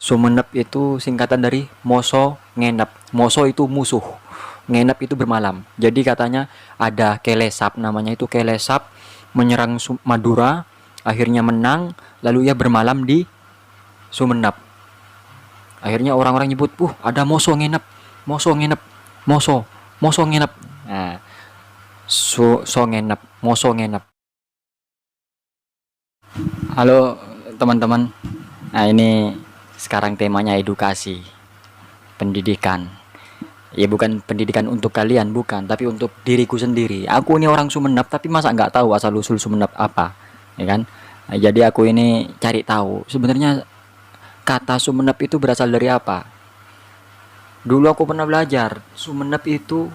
Sumenep itu singkatan dari Moso Ngenep. Moso itu musuh, Ngenep itu bermalam. Jadi katanya ada Kelesap, namanya itu Kelesap, menyerang Madura, akhirnya menang, lalu ia bermalam di Sumenep. Akhirnya orang-orang nyebut, ada Moso Ngenep, Moso Ngenep, Moso, Moso Ngenep. Nah, Ngenep, Moso Ngenep. Halo teman-teman. Nah, ini sekarang temanya edukasi, pendidikan. Ya bukan pendidikan untuk kalian, bukan, tapi untuk diriku sendiri. Aku ini orang Sumenep, tapi masa nggak tahu asal usul Sumenep apa, ya kan? Nah, jadi aku ini cari tahu sebenarnya kata Sumenep itu berasal dari apa. Dulu aku pernah belajar, Sumenep itu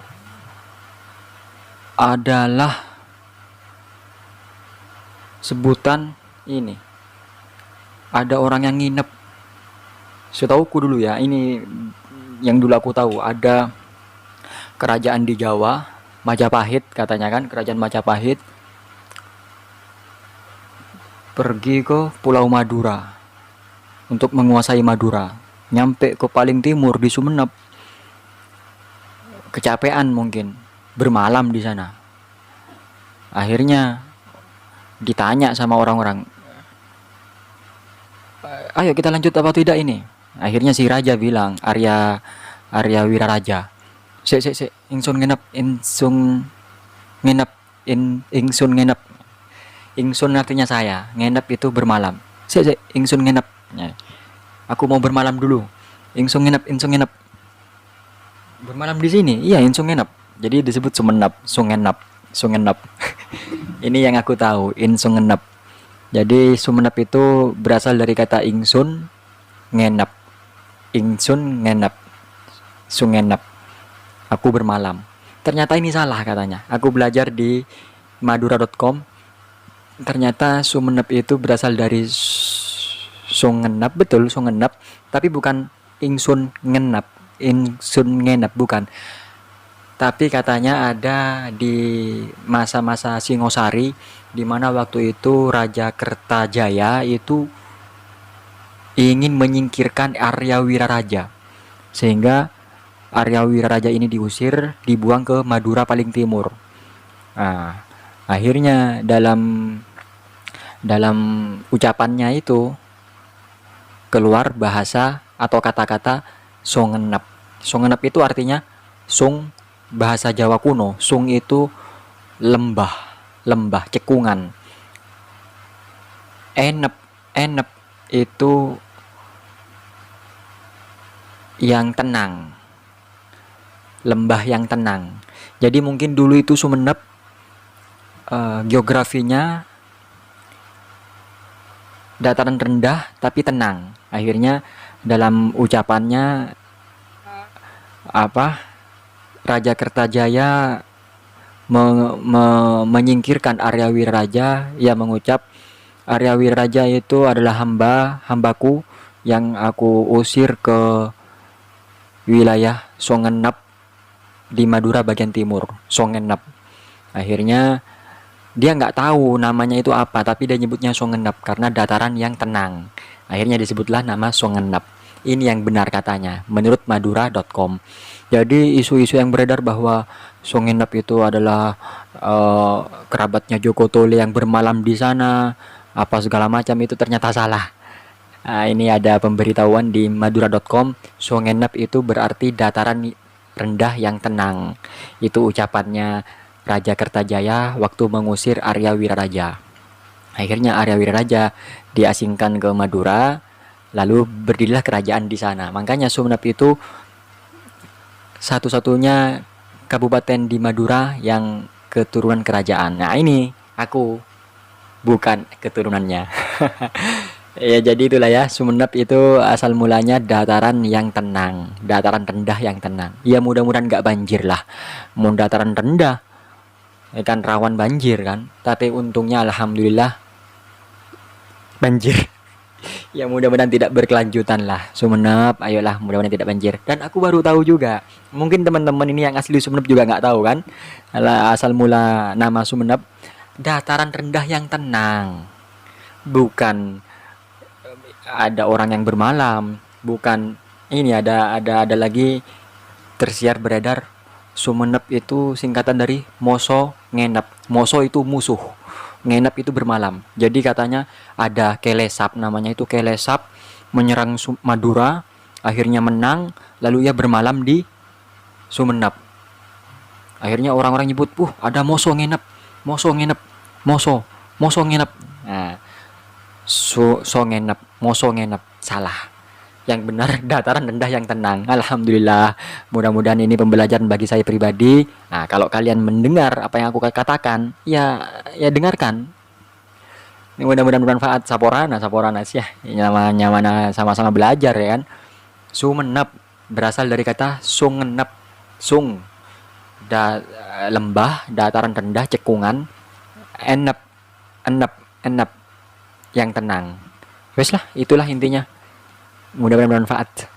adalah sebutan ini. Ada orang yang nginep. Setauku dulu ya, ini yang dulu aku tahu, ada kerajaan di Jawa, Majapahit katanya kan, kerajaan Majapahit pergi ke Pulau Madura untuk menguasai Madura. Nyampe ke paling timur di Sumenep, kecapean mungkin, bermalam di sana. Akhirnya ditanya sama orang-orang, ayo kita lanjut apa tidak ini. Akhirnya si raja bilang, Arya Wiraraja, sik, ingsun ngenep, ngenep, ingsun ngenep. Ingsun artinya saya, ngenep itu bermalam. Sik, ingsun ngenep. Ya, aku mau bermalam dulu. Ingsun ngenep. Bermalam di sini? Iya, ingsun ngenep. Jadi disebut Sumenep, Sungenep. Ini yang aku tahu, ingsun ngenep. Jadi Sumenep itu berasal dari kata ingsun ngenep. Ingsun ngenep. Sungenep. Aku bermalam. Ternyata ini salah katanya. Aku belajar di madura.com. Ternyata Sumenep itu berasal dari Sungenep, betul Sungenep, tapi bukan ingsun ngenep, ingsun ngenep bukan. Tapi katanya ada di masa-masa Singosari, di mana waktu itu Raja Kertajaya itu ingin menyingkirkan Arya Wiraraja, sehingga Arya Wiraraja ini diusir, dibuang ke Madura paling timur. Nah, akhirnya dalam ucapannya itu keluar bahasa atau kata-kata Songenep. Songenep itu artinya sung, bahasa Jawa kuno. Sung itu lembah, cekungan. Enep, enep itu yang tenang, lembah yang tenang. Jadi mungkin dulu itu Sumenep geografinya dataran rendah tapi tenang. Akhirnya dalam ucapannya Raja Kertajaya menyingkirkan Arya Wiraraja. Ia mengucap, Arya Wiraraja itu adalah hambaku yang aku usir ke wilayah Songenep di Madura bagian timur, Songenep. Akhirnya dia nggak tahu namanya itu apa, tapi dia nyebutnya Songenep karena dataran yang tenang. Akhirnya disebutlah nama Songenep. Ini yang benar katanya, menurut madura.com. Jadi isu-isu yang beredar bahwa Songenep itu adalah kerabatnya Joko Tole yang bermalam di sana, apa segala macam, itu ternyata salah. Nah, ini ada pemberitahuan di madura.com, Songenep itu berarti dataran rendah yang tenang. Itu ucapannya Raja Kertajaya waktu mengusir Arya Wiraraja. Akhirnya Arya Wiraraja diasingkan ke Madura, lalu berdirilah kerajaan di sana. Makanya Sumenep itu satu-satunya kabupaten di Madura yang keturunan kerajaan. Nah, ini aku bukan keturunannya. Ya jadi itulah ya, Sumenep itu asal mulanya dataran yang tenang, dataran rendah yang tenang. Ya mudah-mudahan nggak banjir lah. Mau dataran rendah kan rawan banjir kan, tapi untungnya alhamdulillah banjir. Ya mudah-mudahan tidak berkelanjutan lah Sumenep, ayolah mudah-mudahan tidak banjir. Dan aku baru tahu juga, mungkin teman-teman ini yang asli Sumenep juga nggak tahu kan, asal mula nama Sumenep dataran rendah yang tenang, bukan ada orang yang bermalam. bukan ini. Ada lagi tersiar beredar, Sumenep itu singkatan dari Moso Ngenep. Moso itu musuh, Ngenep itu bermalam. Jadi katanya ada Kelesap, namanya itu Kelesap, menyerang Madura, akhirnya menang, lalu ia bermalam di Sumenep. Akhirnya orang-orang nyebut, ada Moso Ngenep, Moso Ngenep, Moso, Moso Ngenep. Nah, so ngenep, Moso Ngenep, salah. Yang benar dataran rendah yang tenang. Alhamdulillah, mudah-mudahan ini pembelajaran bagi saya pribadi. Nah, kalau kalian mendengar apa yang aku katakan, ya dengarkan. Ini mudah-mudahan bermanfaat. Saporanas ya. Namanya sama-sama belajar ya kan. Sumenep berasal dari kata sungenep. Sung lembah, dataran rendah, cekungan. Enep, enep, enep yang tenang. Wes lah, itulah intinya. Mudah-mudahan bermanfaat.